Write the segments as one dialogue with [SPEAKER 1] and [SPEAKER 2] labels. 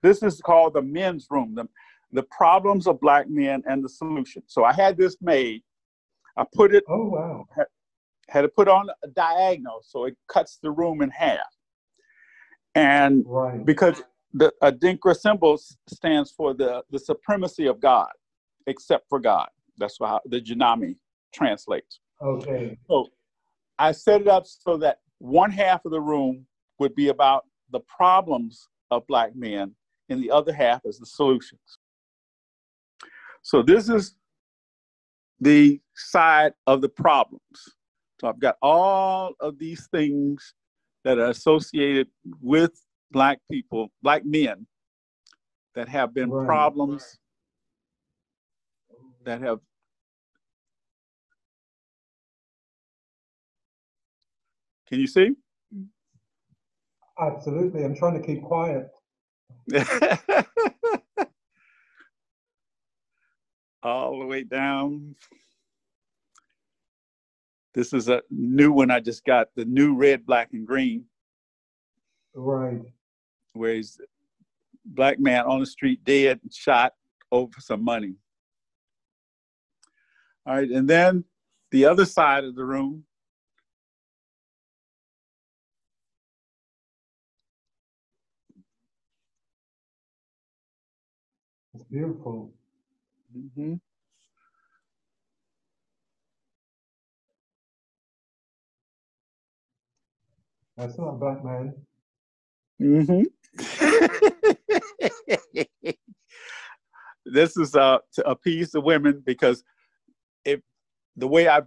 [SPEAKER 1] This is called the men's room, the problems of black men and the solution. So I had this made. I put it,
[SPEAKER 2] oh, wow.
[SPEAKER 1] had it put on a diagonal, so it cuts the room in half. And
[SPEAKER 2] right.
[SPEAKER 1] because the Adinkra symbol stands for the supremacy of God, except for God. That's how the Janami translates.
[SPEAKER 2] Okay.
[SPEAKER 1] So I set it up so that one half of the room would be about the problems of black men, and the other half is the solutions. So this is the side of the problems. So I've got all of these things that are associated with black people, black men, that have been
[SPEAKER 2] right.
[SPEAKER 1] problems, that have Can you see?
[SPEAKER 2] Absolutely. I'm trying to keep quiet.
[SPEAKER 1] All the way down. This is a new one I just got, the new red, black, and green.
[SPEAKER 2] Right.
[SPEAKER 1] Where he's black man on the street dead, shot over some money. All right, and then the other side of the room.
[SPEAKER 2] It's beautiful.
[SPEAKER 1] Mm-hmm.
[SPEAKER 2] That's not a black man.
[SPEAKER 1] Mm-hmm. This is to appease the women, because if the way I've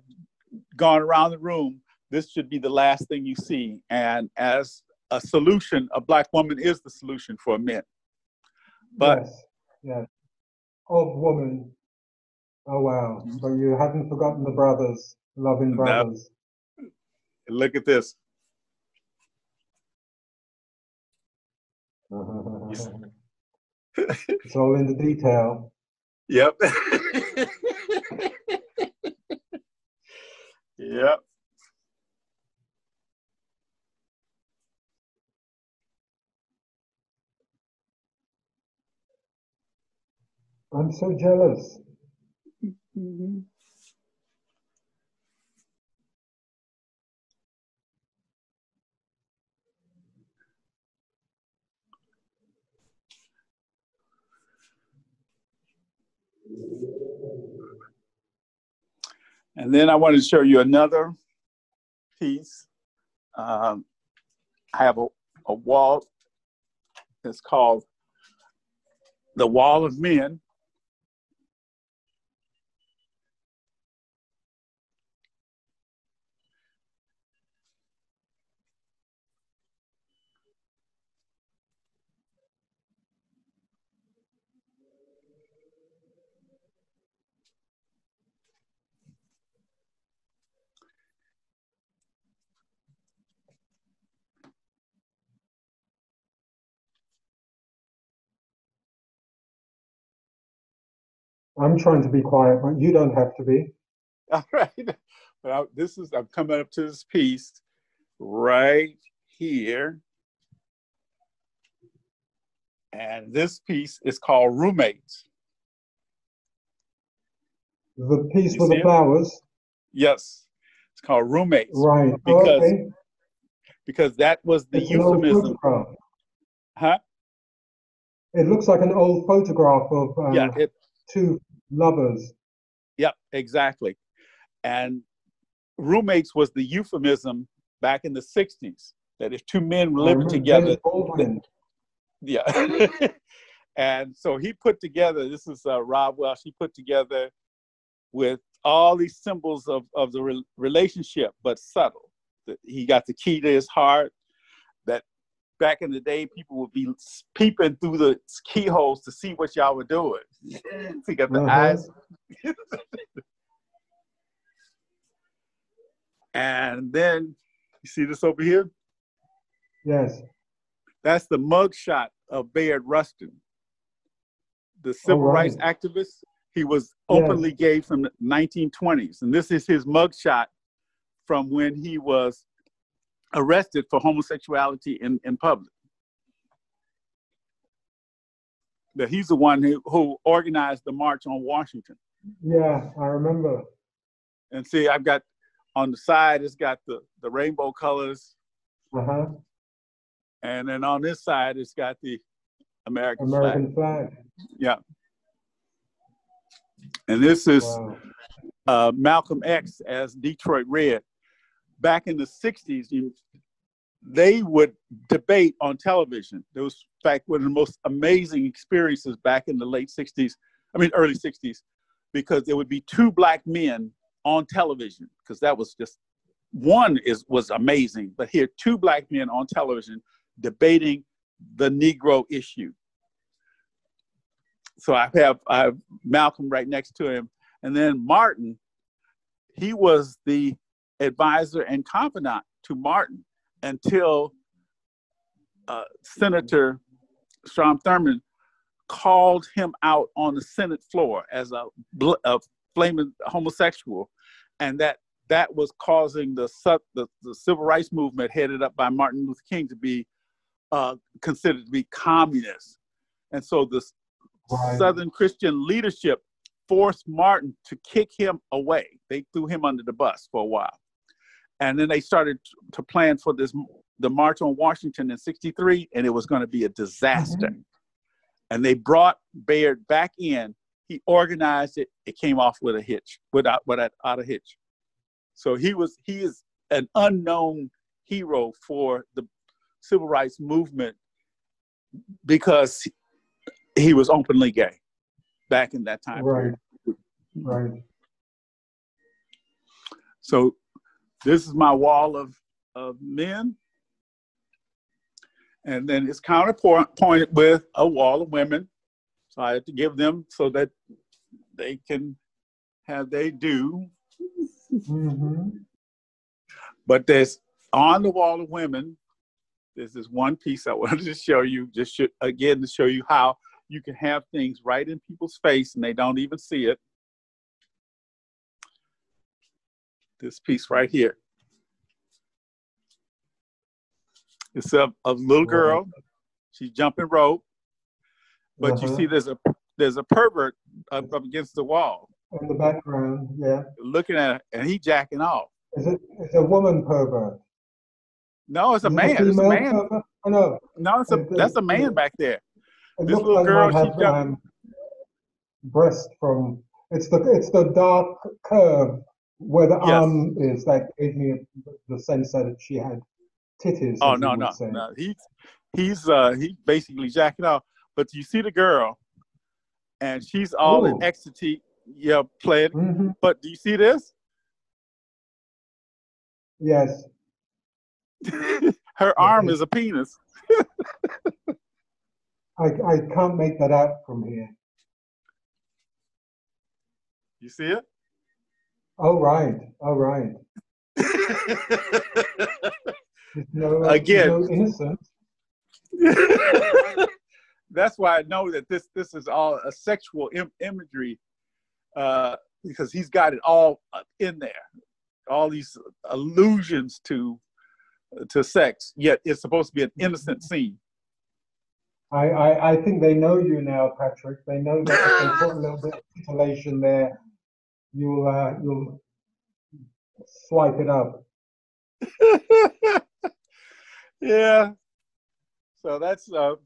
[SPEAKER 1] gone around the room, this should be the last thing you see. And as a solution, a black woman is the solution for men. But
[SPEAKER 2] yes, yes. Of woman. Oh wow. But you haven't forgotten the brothers, loving brothers.
[SPEAKER 1] Look at this.
[SPEAKER 2] It's all in the detail.
[SPEAKER 1] Yep. Yep.
[SPEAKER 2] I'm so jealous.
[SPEAKER 1] Mm-hmm. And then I want to show you another piece. I have a wall that's called the Wall of Men.
[SPEAKER 2] I'm trying to be quiet, but you don't have to be.
[SPEAKER 1] All right. But I'm coming up to this piece right here. And this piece is called Roommates.
[SPEAKER 2] The piece with the flowers?
[SPEAKER 1] Yes. It's called Roommates.
[SPEAKER 2] Right.
[SPEAKER 1] Because that was the euphemism. Huh?
[SPEAKER 2] It looks like an old photograph of two lovers.
[SPEAKER 1] Yep, exactly. And roommates was the euphemism back in the 60s, that if two men were living together. Yeah. And so he put together, this is Rob Welsh, he put together with all these symbols of the relationship, but subtle. He got the key to his heart, that back in the day, people would be peeping through the keyholes to see what y'all were doing. He got the eyes. And then, you see this over here?
[SPEAKER 2] Yes.
[SPEAKER 1] That's the mugshot of Bayard Rustin, the civil rights activist. He was openly gay from the 1920s. And this is his mugshot from when he was arrested for homosexuality in public. That he's the one who organized the March on Washington.
[SPEAKER 2] Yeah, I remember.
[SPEAKER 1] And see, I've got on the side, it's got the rainbow colors.
[SPEAKER 2] Uh-huh.
[SPEAKER 1] And then on this side, it's got the American
[SPEAKER 2] flag.
[SPEAKER 1] Yeah. And this is
[SPEAKER 2] wow.
[SPEAKER 1] Malcolm X as Detroit Red. Back in the 60s, they would debate on television. It was, in fact, one of the most amazing experiences back in the early 60s, because there would be two black men on television, because that was just, one was amazing, but here, two black men on television debating the Negro issue. So I have Malcolm right next to him. And then Martin, he was the advisor and confidant to Martin until Senator Strom Thurmond called him out on the Senate floor as a flaming homosexual. And that was causing the civil rights movement headed up by Martin Luther King to be considered to be communist. And so the Southern Christian leadership forced Martin to kick him away. They threw him under the bus for a while. And then they started to plan for the March on Washington in '63, and it was going to be a disaster. Mm-hmm. And they brought Bayard back in. He organized it. It came off with a hitch, without a hitch. So he is an unknown hero for the civil rights movement because he was openly gay back in that time period.
[SPEAKER 2] Right.
[SPEAKER 1] So this is my wall of men. And then it's counterpointed with a wall of women. So I have to give them so that they can have their due.
[SPEAKER 2] Mm-hmm.
[SPEAKER 1] But there's on the wall of women, there's this one piece I wanted to show you, to show you how you can have things right in people's face and they don't even see it. This piece right here. It's a little girl. She's jumping rope, but you see there's a pervert up against the wall.
[SPEAKER 2] In the background, yeah.
[SPEAKER 1] Looking at her, and he jacking off.
[SPEAKER 2] It's a woman pervert?
[SPEAKER 1] No, it's a man. It's a man.
[SPEAKER 2] Pervert? Oh, no.
[SPEAKER 1] No, that's a man back there.
[SPEAKER 2] This little like girl, she's got breast from. It's the dark curve where the arm is that gave me the sense that she had titties.
[SPEAKER 1] Oh no. He's basically jacking off. But you see the girl, and she's all in ecstasy, playing.
[SPEAKER 2] Mm-hmm.
[SPEAKER 1] But do you see this?
[SPEAKER 2] Yes.
[SPEAKER 1] Her arm is a penis.
[SPEAKER 2] I can't make that out from here.
[SPEAKER 1] You see it?
[SPEAKER 2] Oh right.
[SPEAKER 1] Again,
[SPEAKER 2] no innocence.
[SPEAKER 1] That's why I know that this is all a sexual imagery, because he's got it all in there, all these allusions to sex. Yet it's supposed to be an innocent scene.
[SPEAKER 2] I think they know you now, Patrick. They know that if they put a little bit of titillation there, you'll swipe it up.
[SPEAKER 1] Yeah. So that's a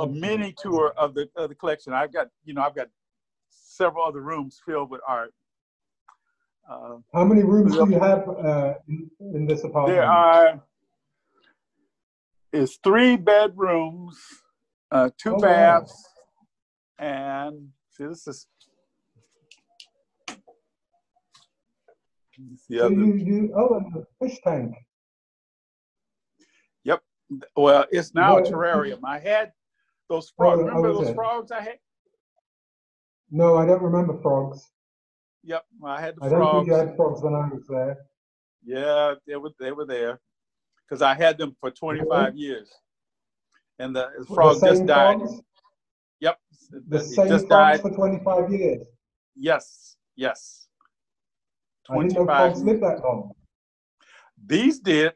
[SPEAKER 1] mini tour of the collection. I've got several other rooms filled with art.
[SPEAKER 2] How many rooms do you have in this apartment?
[SPEAKER 1] It's 3 bedrooms, 2 baths, and see, this is the other.
[SPEAKER 2] And the fish tank.
[SPEAKER 1] Yep. Well, it's now a terrarium. I had those frogs. Remember those frogs I had?
[SPEAKER 2] No, I don't remember frogs.
[SPEAKER 1] Yep, I had the frogs.
[SPEAKER 2] I don't think you had frogs when I was there.
[SPEAKER 1] Yeah, they were there. Because I had them for 25 years. And the frog just died.
[SPEAKER 2] Frogs?
[SPEAKER 1] Yep.
[SPEAKER 2] The same just frogs died for 25 years?
[SPEAKER 1] Yes.
[SPEAKER 2] 25 I didn't know frogs lived that long.
[SPEAKER 1] These did.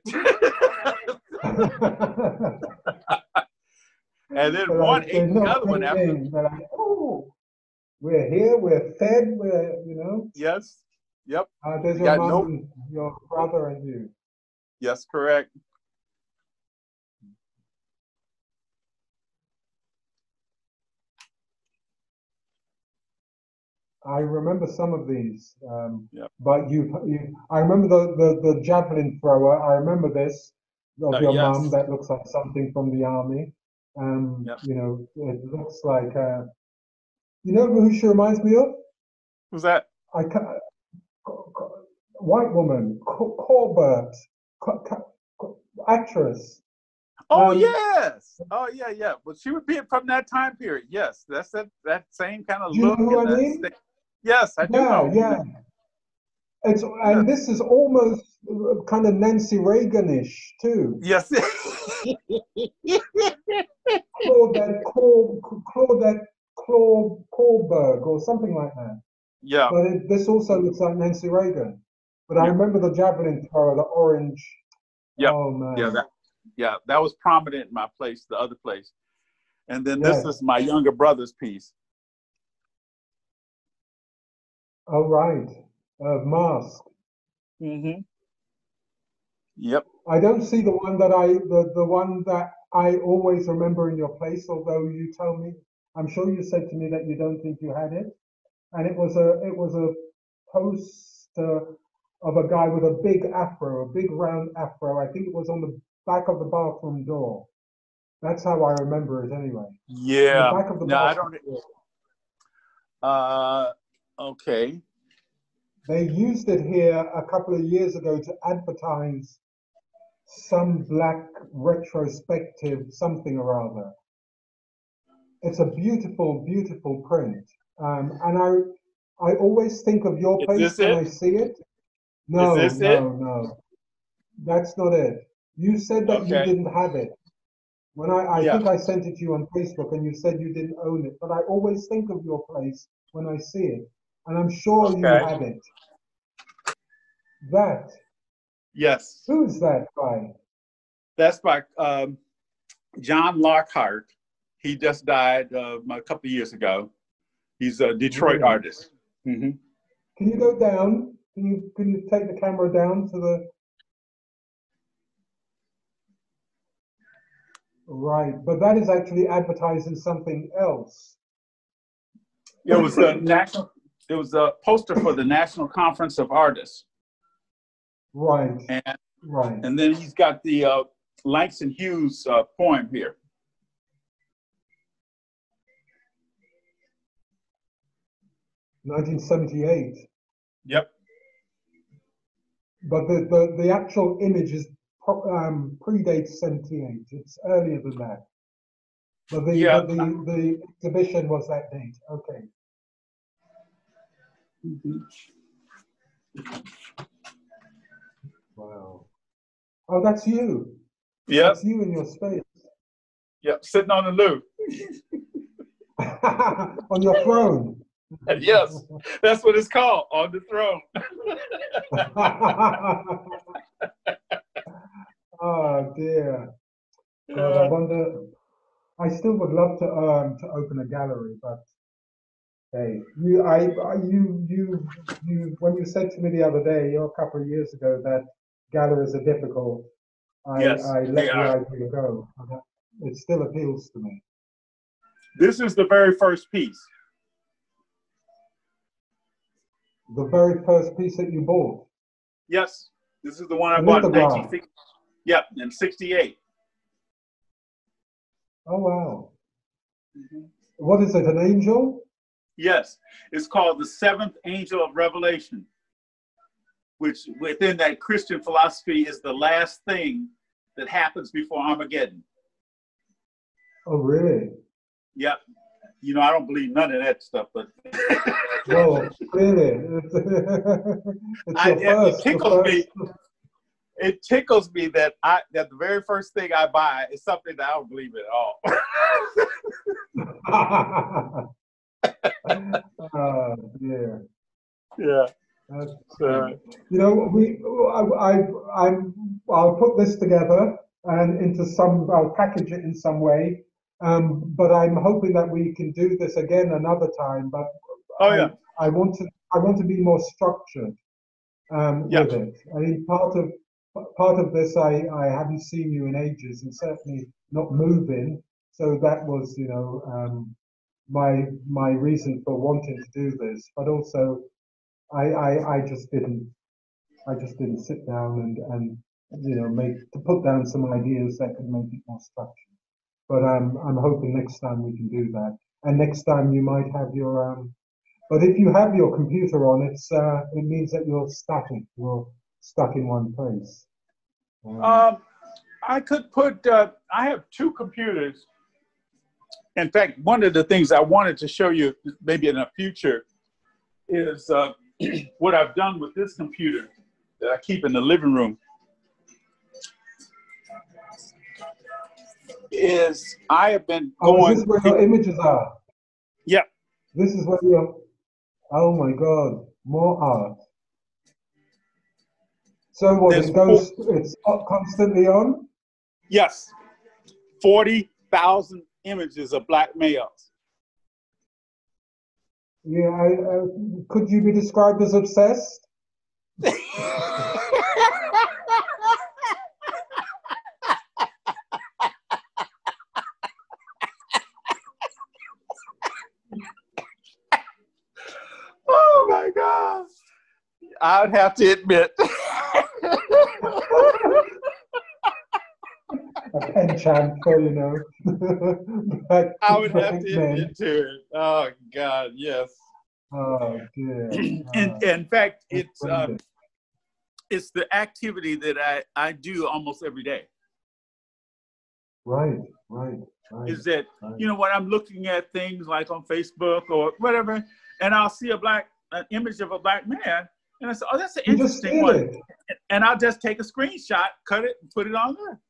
[SPEAKER 1] And then
[SPEAKER 2] They're
[SPEAKER 1] one
[SPEAKER 2] like,
[SPEAKER 1] ate
[SPEAKER 2] they're
[SPEAKER 1] the
[SPEAKER 2] not
[SPEAKER 1] other one after.
[SPEAKER 2] things. They're like, oh, we're here, we're fed, we're, you know.
[SPEAKER 1] Yes. Yep.
[SPEAKER 2] There's your mom and your brother and you.
[SPEAKER 1] Yes, correct.
[SPEAKER 2] I remember some of these,
[SPEAKER 1] Yep.
[SPEAKER 2] but I remember the javelin thrower. I remember this of your
[SPEAKER 1] Yes.
[SPEAKER 2] mum. That looks like something from the army.
[SPEAKER 1] Yep.
[SPEAKER 2] You know, it looks like, you know who she reminds me of?
[SPEAKER 1] Who's that?
[SPEAKER 2] White woman, Corbett, actress.
[SPEAKER 1] Oh yes. Oh yeah, yeah. But she would be from that time period. Yes, that's that same kind of
[SPEAKER 2] Do you know
[SPEAKER 1] look.
[SPEAKER 2] who I mean?
[SPEAKER 1] Yes, I do know.
[SPEAKER 2] Yeah. And this is almost kind of Nancy Reaganish too.
[SPEAKER 1] Yes.
[SPEAKER 2] Claudette Kohlberg or something like that.
[SPEAKER 1] Yeah.
[SPEAKER 2] But this also looks like Nancy Reagan. But I
[SPEAKER 1] Yep.
[SPEAKER 2] remember the javelin thrower, the orange.
[SPEAKER 1] Yep.
[SPEAKER 2] Oh man.
[SPEAKER 1] That was prominent in my place, the other place. And then
[SPEAKER 2] Yes.
[SPEAKER 1] this is my younger brother's piece.
[SPEAKER 2] Oh right. Mask.
[SPEAKER 1] Mm-hmm. Yep.
[SPEAKER 2] I don't see the one that the one that I always remember in your place, although you tell me, I'm sure you said to me that you don't think you had it. And it was a poster of a guy with a big afro, a big round afro. I think it was on the back of the bathroom door. That's how I remember it anyway.
[SPEAKER 1] Yeah.
[SPEAKER 2] On the back of the bathroom
[SPEAKER 1] door. Okay.
[SPEAKER 2] They used it here a couple of years ago to advertise some black retrospective something or other. It's a beautiful, beautiful print. And I always think of your place when I see it. No, no. That's not it. You said that you didn't have it. When I think I sent it to you on Facebook and you said you didn't own it, but I always think of your place when I see it. And I'm sure you have it. That.
[SPEAKER 1] Yes.
[SPEAKER 2] Who is that by?
[SPEAKER 1] That's by John Lockhart. He just died a couple of years ago. He's a Detroit artist. Mm-hmm.
[SPEAKER 2] Can you go down? Can you take the camera down to the? Right, but that is actually advertising something else.
[SPEAKER 1] It was the national. It was a poster for the National Conference of Artists.
[SPEAKER 2] Right.
[SPEAKER 1] And then he's got the Langston Hughes poem here.
[SPEAKER 2] (1978).
[SPEAKER 1] Yep.
[SPEAKER 2] But the actual image is predates 78. It's earlier than that. But the exhibition was that date. Okay.
[SPEAKER 1] Mm-hmm.
[SPEAKER 2] Wow. Oh, that's you.
[SPEAKER 1] Yep.
[SPEAKER 2] That's you in your space.
[SPEAKER 1] Yep, sitting on the loo.
[SPEAKER 2] On your throne.
[SPEAKER 1] Yes, that's what it's called, on the throne.
[SPEAKER 2] Oh dear. God, I wonder. I still would love to open a gallery, but hey, when you said to me the other day, a couple of years ago, that galleries are difficult, I let the idea go. It still appeals to me.
[SPEAKER 1] This is the very first piece.
[SPEAKER 2] The very first piece that you bought?
[SPEAKER 1] Yes. This is the one I bought in 1960. Yep, in 68.
[SPEAKER 2] Oh, wow. Mm-hmm. What is it, an angel?
[SPEAKER 1] Yes. It's called the Seventh Angel of Revelation, which within that Christian philosophy is the last thing that happens before Armageddon.
[SPEAKER 2] Oh, really?
[SPEAKER 1] Yep. You know, I don't believe none of that stuff, but
[SPEAKER 2] no, really,
[SPEAKER 1] it tickles me. It tickles me that the very first thing I buy is something that I don't believe in at all.
[SPEAKER 2] Oh dear.
[SPEAKER 1] Yeah.
[SPEAKER 2] You know, I'll put this together and I'll package it in some way. But I'm hoping that we can do this again another time. But
[SPEAKER 1] Oh yeah.
[SPEAKER 2] I want to be more structured with it. I mean, part of this, I haven't seen you in ages, and certainly not moving. So that was, my reason for wanting to do this. But also, I just didn't sit down and put down some ideas that could make it more structured. But I'm hoping next time we can do that. And next time you might have your but if you have your computer on, it means that you're static. You're stuck in one place.
[SPEAKER 1] I could put. I have two computers. In fact, one of the things I wanted to show you, maybe in the future, is what I've done with this computer that I keep in the living room. Is I have been going.
[SPEAKER 2] Is this where your images are?
[SPEAKER 1] Yeah.
[SPEAKER 2] This is where you're. Oh my God! More art. So what? It's constantly on.
[SPEAKER 1] Yes. 40,000 images of black males.
[SPEAKER 2] Yeah. Could you be described as obsessed?
[SPEAKER 1] Oh my God. I would have to admit.
[SPEAKER 2] A penchant for,
[SPEAKER 1] I would have to admit to it. Oh God, yes.
[SPEAKER 2] Oh dear.
[SPEAKER 1] In fact, it's the activity that I do almost every day.
[SPEAKER 2] Right.
[SPEAKER 1] Is that when I'm looking at things like on Facebook or whatever, and I'll see an image of a black man, and I say, "Oh, that's an interesting one," and I'll just take a screenshot, cut it, and put it on there.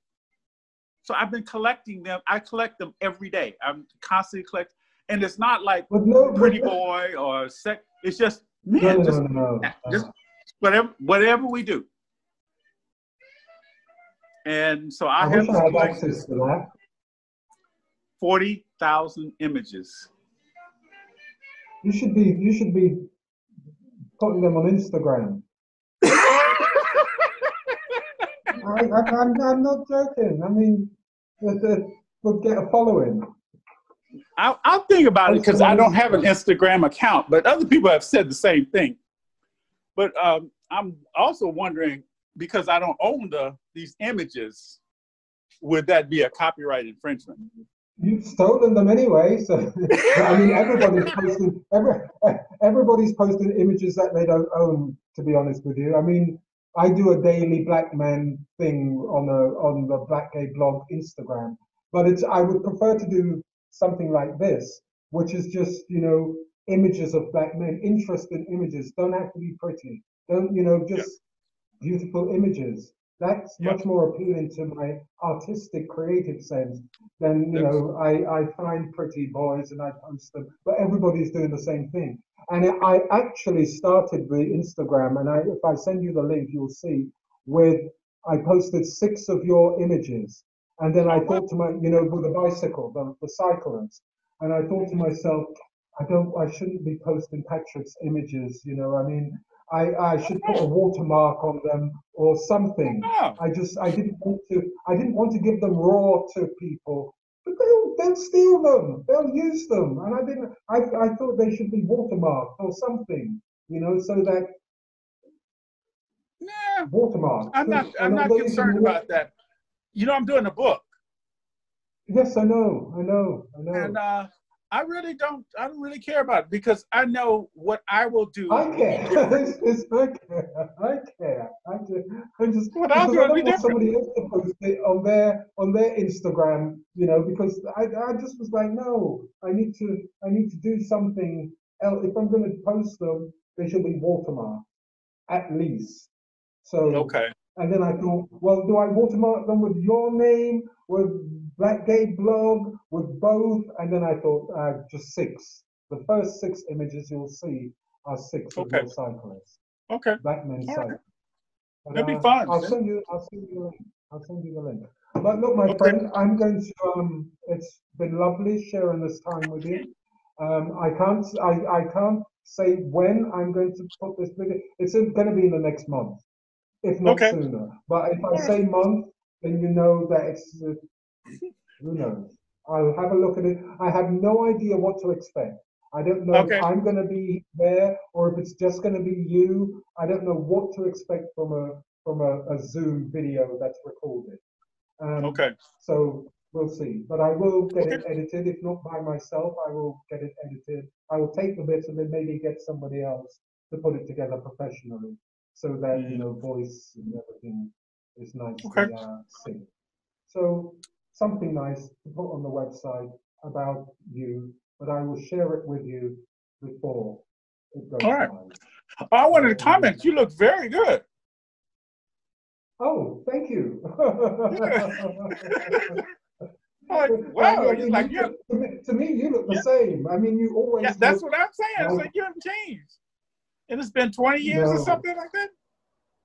[SPEAKER 1] So I've been collecting them. I collect them every day. I'm constantly collecting, and it's not like Pretty Boy or sex. It's just man, just whatever we do. And so I have
[SPEAKER 2] wish I had access to that.
[SPEAKER 1] 40,000 images.
[SPEAKER 2] You should be putting them on Instagram. I'm not joking. I mean, we'll get a following.
[SPEAKER 1] I'll think about it because I don't have an Instagram account, but other people have said the same thing. But I'm also wondering, because I don't own these images, would that be a copyright infringement?
[SPEAKER 2] You've stolen them anyway, so I mean, everybody's posting images that they don't own. To be honest with you, I mean, I do a daily black man thing on the Black Gay blog Instagram, but I would prefer to do something like this, which is just images of black men, interesting images. Don't have to be pretty. Don't just beautiful images. That's much more appealing to my artistic, creative sense than, I find pretty boys and I post them, but everybody's doing the same thing. And I actually started the Instagram, and if I send you the link, you'll see, I posted 6 of your images. And then I thought to with the bicycle, the cyclist, and I thought to myself, I shouldn't be posting Patric's images, I mean, I should put a watermark on them or something.
[SPEAKER 1] Oh.
[SPEAKER 2] I didn't want to give them raw to people, but they'll steal them, they'll use them, and I thought they should be watermarked or something, so that watermark.
[SPEAKER 1] I'm not concerned about that. I'm doing a book.
[SPEAKER 2] Yes, I know.
[SPEAKER 1] And I don't really care about it because I know what I will do.
[SPEAKER 2] I care. I care. I'm just
[SPEAKER 1] what I'll do
[SPEAKER 2] I don't want
[SPEAKER 1] different.
[SPEAKER 2] Somebody else to post it on their Instagram, because I just was like, no, I need to do something else. If I'm going to post them, they should be watermarked, at least. So
[SPEAKER 1] okay.
[SPEAKER 2] And then I thought, well, do I watermark them with your name, with Black Gay Blog, with both? And then I thought, just 6. The first 6 images you'll see are 6 of your cyclists.
[SPEAKER 1] Okay.
[SPEAKER 2] Black men cyclists.
[SPEAKER 1] That'd be fun.
[SPEAKER 2] I'll send you the link. But look, my friend, I'm going to. It's been lovely sharing this time with you. I can't say when I'm going to put this video. It's going to be in the next month, if not
[SPEAKER 1] Okay.
[SPEAKER 2] sooner. But if I say month, then you know that it's. Who knows? I'll have a look at it. I have no idea what to expect. I don't know if I'm going to be there or if it's just going to be you. I don't know what to expect from a Zoom video that's recorded. So we'll see. But I will get it edited. If not by myself, I will get it edited. I will take the bits and then maybe get somebody else to put it together professionally, so that voice and everything is nicely synced. So something nice to put on the website about you, but I will share it with you before it goes live.
[SPEAKER 1] I wanted to comment. You look very good.
[SPEAKER 2] Oh, thank you.
[SPEAKER 1] Wow,
[SPEAKER 2] to me, you look the same. I mean, you always.
[SPEAKER 1] Yeah, that's what I'm saying. It's like you haven't changed. And it's been 20 years or something like that?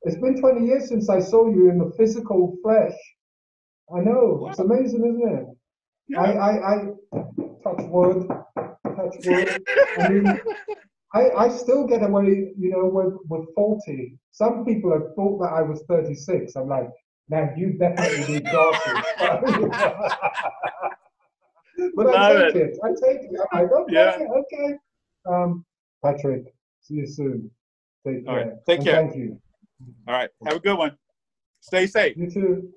[SPEAKER 2] It's been 20 years since I saw you in the physical flesh. I know. Wow. It's amazing, isn't it? Yeah. I touch wood. I mean, I still get away, with 40. Some people have thought that I was 36. I'm like, man, you definitely need glasses. But I take it. I'm like, okay. Patrick, see you soon. Take care.
[SPEAKER 1] All right. Take care.
[SPEAKER 2] Thank you.
[SPEAKER 1] All right. Have a good one. Stay safe.
[SPEAKER 2] You too.